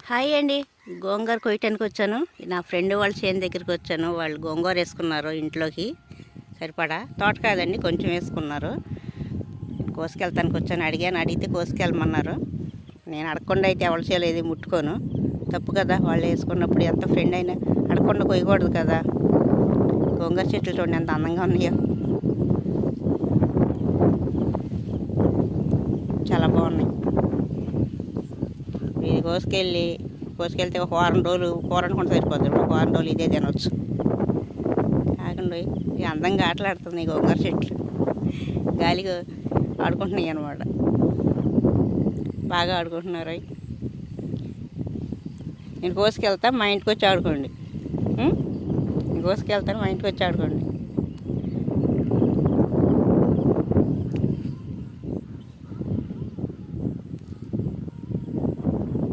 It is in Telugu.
హాయ్ అండి. గోంగూర కొయ్యటానికి వచ్చాను. నా ఫ్రెండ్ వాళ్ళ చేను దగ్గరికి వచ్చాను. వాళ్ళు గోంగూర వేసుకున్నారు ఇంట్లోకి సరిపడా. తోట కాదండి, కొంచెం వేసుకున్నారు. కోసుకెళ్తానికి వచ్చాను. అడిగితే కోసుకెళ్ళమన్నారు. నేను అడగకుండా అయితే ఎవరు చేయలేదు, ముట్టుకోను. తప్పు కదా, వాళ్ళు వేసుకున్నప్పుడు ఎంత ఫ్రెండ్ అయినా అడగకుండా కొయ్యకూడదు కదా. గోంగూర చెట్లు చూడండి ఎంత అందంగా ఉన్నాయో, చాలా బాగున్నాయి. ఇది కోసుకెళ్తే ఒక వారం రోజులు కూర అనుకుంటే సరిపోతుంది. ఒక వారం రోజులు ఇదే తినవచ్చు. కాకుండా ఇక అందంగా ఆటలాడుతుంది గోంగూర చెట్లు. గాలిగా ఆడుకుంటున్నాయి అన్నమాట. బాగా ఆడుకుంటున్నారు. నేను కోసుకెళ్తా, మా ఇంటికి వచ్చి ఆడుకోండి. నేను కోసుకెళ్తాను, మా ఇంటికి వచ్చి ఆడుకోండి.